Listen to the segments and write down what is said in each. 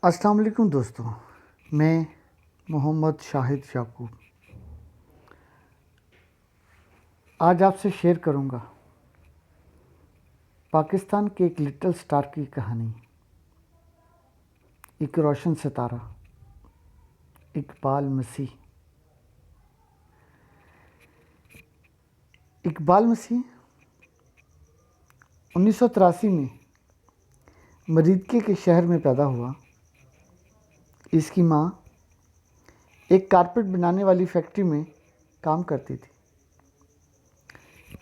अस्सलाम वालेकुम दोस्तों। मैं मोहम्मद शाहिद याकूब आज आपसे शेयर करूंगा पाकिस्तान के एक लिटिल स्टार की कहानी। एक रोशन सितारा, इकबाल मसीह। इकबाल मसीह 1983 में मरीदके के शहर में पैदा हुआ। इसकी माँ एक कारपेट बनाने वाली फैक्ट्री में काम करती थी।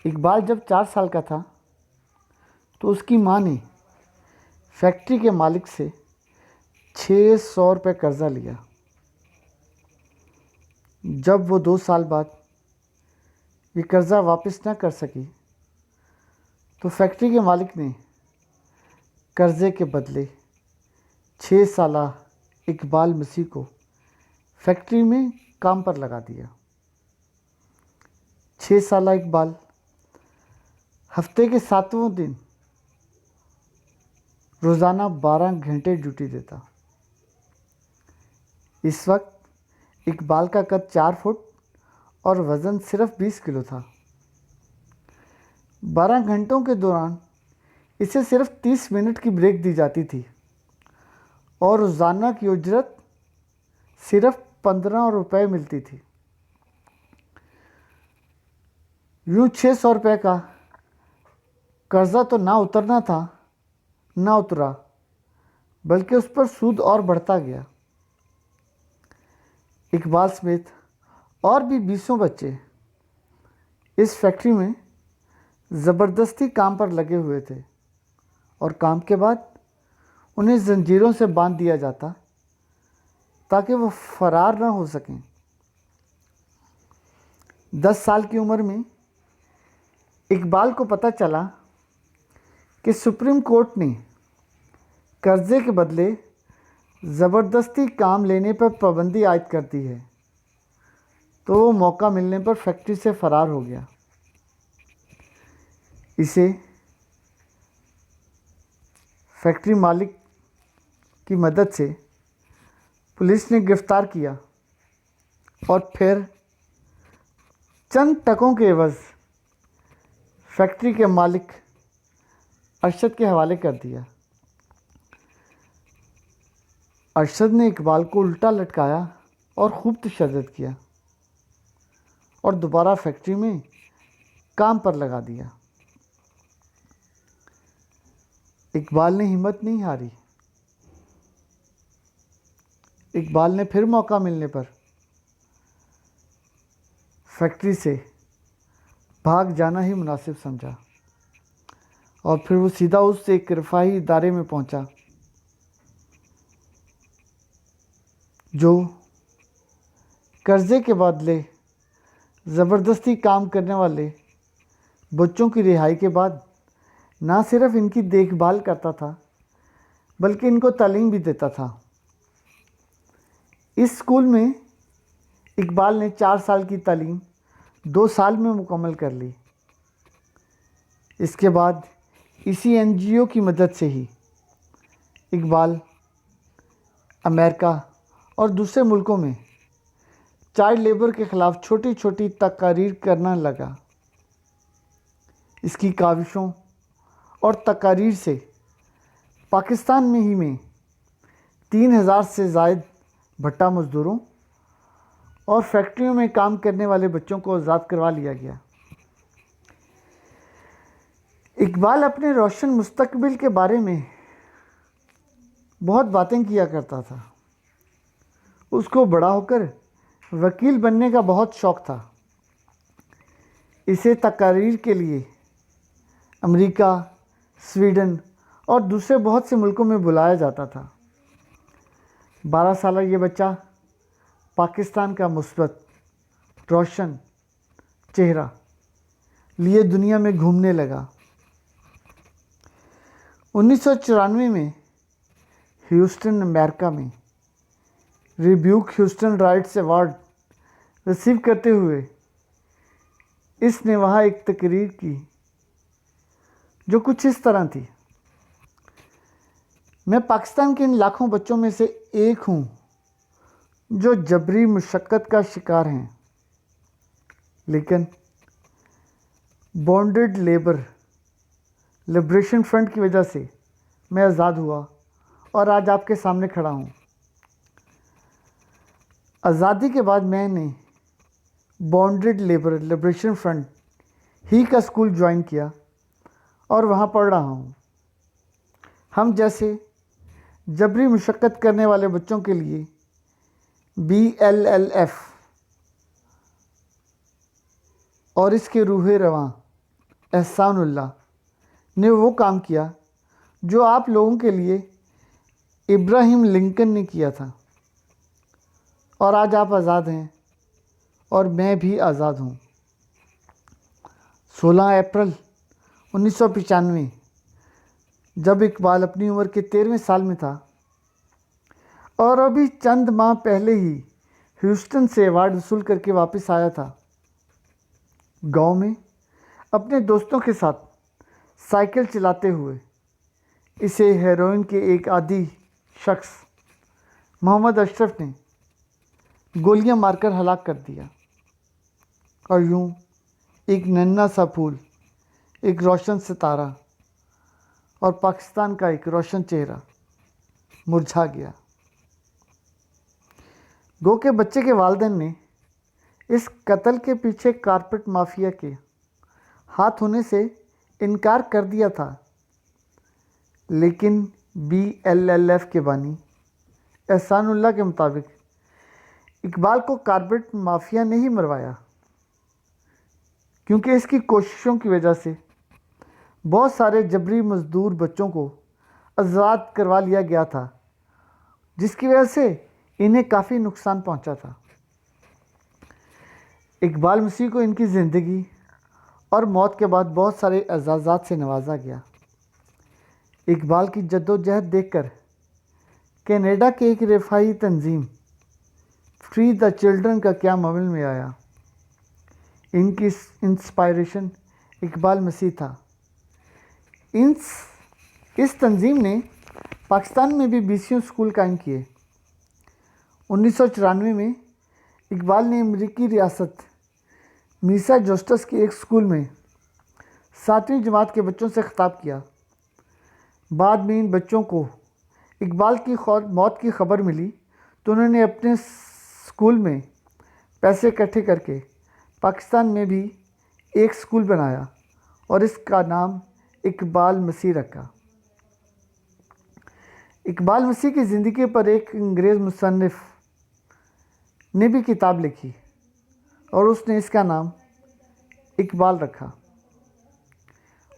इकबाल जब 4 साल का था तो उसकी माँ ने फैक्ट्री के मालिक से 600 रुपये कर्ज़ा लिया। जब वो 2 साल बाद ये कर्ज़ा वापस ना कर सकी तो फैक्ट्री के मालिक ने कर्ज़े के बदले 6 साला इकबाल मसीह को फैक्ट्री में काम पर लगा दिया। 6 साला इकबाल हफ्ते के 7वें दिन रोज़ाना 12 घंटे ड्यूटी देता। इस वक्त इकबाल का कद 4 फुट और वज़न सिर्फ 20 किलो था। 12 घंटों के दौरान इसे सिर्फ 30 मिनट की ब्रेक दी जाती थी और रोज़ाना की उजरत सिर्फ 15 रुपये मिलती थी। यूँ 600 रुपये का कर्ज़ा तो ना उतरना था, ना उतरा, बल्कि उस पर सूद और बढ़ता गया। इकबाल समेत और भी 20 बच्चे इस फैक्ट्री में ज़बरदस्ती काम पर लगे हुए थे और काम के बाद उन्हें जंजीरों से बांध दिया जाता ताकि वो फरार ना हो सकें। 10 साल की उम्र में इकबाल को पता चला कि सुप्रीम कोर्ट ने कर्ज़े के बदले ज़बरदस्ती काम लेने पर पाबंदी आयद कर दी है, तो वो मौका मिलने पर फैक्ट्री से फ़रार हो गया। इसे फैक्ट्री मालिक की मदद से पुलिस ने गिरफ़्तार किया और फिर चंद टकों के एवज़ फैक्ट्री के मालिक अरशद के हवाले कर दिया। अरशद ने इकबाल को उल्टा लटकाया और खूब तशद्दुद किया और दोबारा फैक्ट्री में काम पर लगा दिया। इकबाल ने हिम्मत नहीं हारी। इकबाल ने फिर मौका मिलने पर फैक्ट्री से भाग जाना ही मुनासिब समझा और फिर वो सीधा उस एक रफ़ाही इदारे में पहुंचा जो कर्ज़े के बदले ज़बरदस्ती काम करने वाले बच्चों की रिहाई के बाद ना सिर्फ इनकी देखभाल करता था बल्कि इनको तालीम भी देता था। इस स्कूल में इकबाल ने 4 साल की तालीम 2 साल में मुकम्मल कर ली। इसके बाद इसी एनजीओ की मदद से ही इकबाल अमेरिका और दूसरे मुल्कों में चाइल्ड लेबर के ख़िलाफ़ छोटी छोटी तकारीर करना लगा। इसकी काविशों और तकारीर से पाकिस्तान में ही में 3000 से ज़ायद भट्टा मज़दूरों और फैक्ट्रियों में काम करने वाले बच्चों को आज़ाद करवा लिया गया। इकबाल अपने रोशन मुस्तकबिल के बारे में बहुत बातें किया करता था। उसको बड़ा होकर वकील बनने का बहुत शौक़ था। इसे तकारीर के लिए अमेरिका, स्वीडन और दूसरे बहुत से मुल्कों में बुलाया जाता था। 12 साल ये बच्चा पाकिस्तान का मुस्बत रोशन चेहरा लिए दुनिया में घूमने लगा। 1994 में ह्यूस्टन अमेरिका में rebuke Houston rights award receive करते हुए इसने वहाँ एक तकरीर की जो कुछ इस तरह थी। मैं पाकिस्तान के इन लाखों बच्चों में से एक हूँ जो जबरी मुशक्क़त का शिकार हैं, लेकिन बॉन्डेड लेबर लिबरेशन फ्रंट की वजह से मैं आज़ाद हुआ और आज आपके सामने खड़ा हूँ। आज़ादी के बाद मैंने बॉन्डेड लेबर लिबरेशन फ्रंट ही का स्कूल ज्वाइन किया और वहाँ पढ़ रहा हूँ। हम जैसे जबरी मुशक्क़त करने वाले बच्चों के लिए BLLF और इसके रूहे रवां एहसानुल्लाह ने वो काम किया जो आप लोगों के लिए इब्राहिम लिंकन ने किया था, और आज आप आज़ाद हैं और मैं भी आज़ाद हूँ। 16 अप्रैल 1995 जब इकबाल अपनी उम्र के 13वें साल में था और अभी चंद माह पहले ही ह्यूस्टन से अवार्ड वसूल करके वापस आया था, गांव में अपने दोस्तों के साथ साइकिल चलाते हुए इसे हेरोइन के एक आदी शख्स मोहम्मद अशरफ ने गोलियां मारकर हलाक कर दिया, और यूं एक नन्हा सा फूल, एक रोशन सितारा और पाकिस्तान का एक रोशन चेहरा मुरझा गया। गो के बच्चे के वालिदैन ने इस कत्ल के पीछे कारपेट माफिया के हाथ होने से इनकार कर दिया था, लेकिन BLLF के बानी एहसानुल्लाह के मुताबिक इकबाल को कारपेट माफिया ने ही मरवाया, क्योंकि इसकी कोशिशों की वजह से बहुत सारे जबरी मज़दूर बच्चों को आज़ाद करवा लिया गया था, जिसकी वजह से इन्हें काफ़ी नुकसान पहुंचा था। इकबाल मसीह को इनकी ज़िंदगी और मौत के बाद बहुत सारे एजाज़ात से नवाजा गया। इकबाल की जद्दोजहद देखकर कनाडा के एक रिफाई तंजीम फ्री द चिल्ड्रन का क्या अमल में आया। इनकी इंस्पायरेशन इकबाल मसीह था। इस तंजीम ने पाकिस्तान में भी BCU स्कूल कायम किए। 1994 में इकबाल ने अमेरिकी रियासत मैसाचुसेट्स के एक स्कूल में 7वीं जमात के बच्चों से खिताब किया। बाद में इन बच्चों को इकबाल की मौत की खबर मिली तो उन्होंने अपने स्कूल में पैसे इकट्ठे करके पाकिस्तान में भी एक स्कूल बनाया और इसका नाम इकबाल मसीह रखा। इकबाल मसीह की ज़िंदगी पर एक अंग्रेज़ मुसन्निफ़ ने भी किताब लिखी और उसने इसका नाम इकबाल रखा।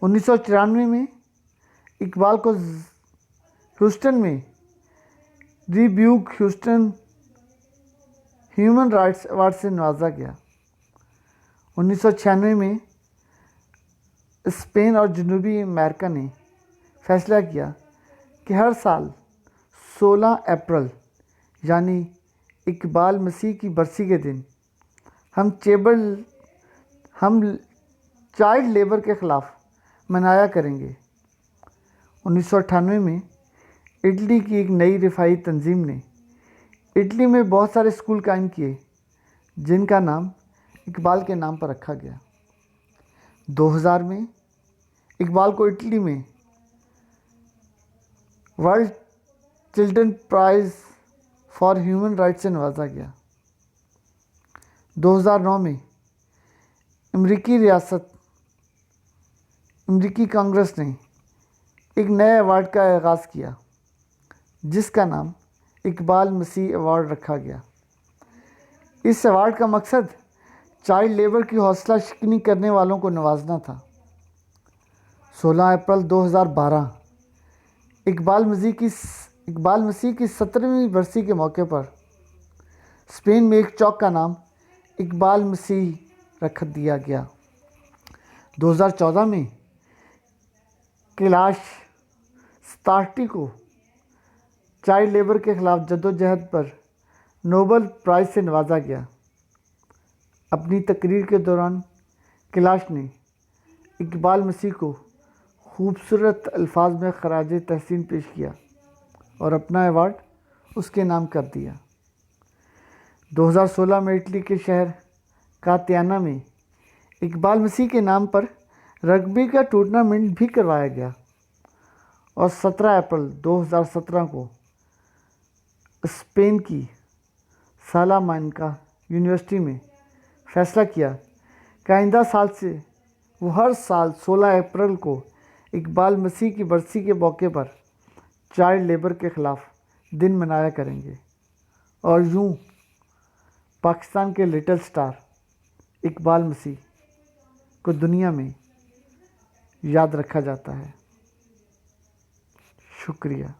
1994 में इकबाल को ह्यूस्टन में rebuke Houston human rights award से नवाजा गया। 1996 में स्पेन और जनूबी अमेरिका ने फैसला किया कि हर साल 16 अप्रैल यानी इकबाल मसीह की बरसी के दिन हम चाइल्ड लेबर के ख़िलाफ़ मनाया करेंगे। 1998 में इटली की एक नई रिफाई तंजीम ने इटली में बहुत सारे स्कूल कायम किए जिनका नाम इकबाल के नाम पर रखा गया। 2000 में इकबाल को इटली में world children prize for human rights से नवाजा गया। 2009 में अमेरिकी कांग्रेस ने एक नए अवार्ड का आगाज़ किया जिसका नाम इकबाल मसीह अवार्ड रखा गया। इस अवार्ड का मकसद चाइल्ड लेबर की हौसला शिकनी करने वालों को नवाजना था। 16 अप्रैल 2012 इकबाल मसीह की 17वीं बरसी के मौके पर स्पेन में एक चौक का नाम इकबाल मसीह रख दिया गया। 2014 में कैलाश सत्यार्थी को चाइल्ड लेबर के ख़िलाफ़ जद्दोजहद पर नोबेल प्राइज़ से नवाजा गया। अपनी तकरीर के दौरान कैलाश ने इकबाल मसीह को खूबसूरत अल्फाज में खराज तहसीन पेश किया। और अपना अवार्ड उसके नाम कर दिया। 2016 में इटली के शहर कात्याना में इकबाल मसीह के नाम पर रग्बी का टूर्नामेंट भी करवाया गया और 17 अप्रैल 2017 को स्पेन की सालामानका यूनिवर्सिटी में फैसला किया कि आइंदा साल से वो हर साल 16 अप्रैल को इकबाल मसीह की बरसी के मौके पर चाइल्ड लेबर के ख़िलाफ़ दिन मनाया करेंगे। और यूँ पाकिस्तान के लिटिल स्टार इकबाल मसीह को दुनिया में याद रखा जाता है। शुक्रिया।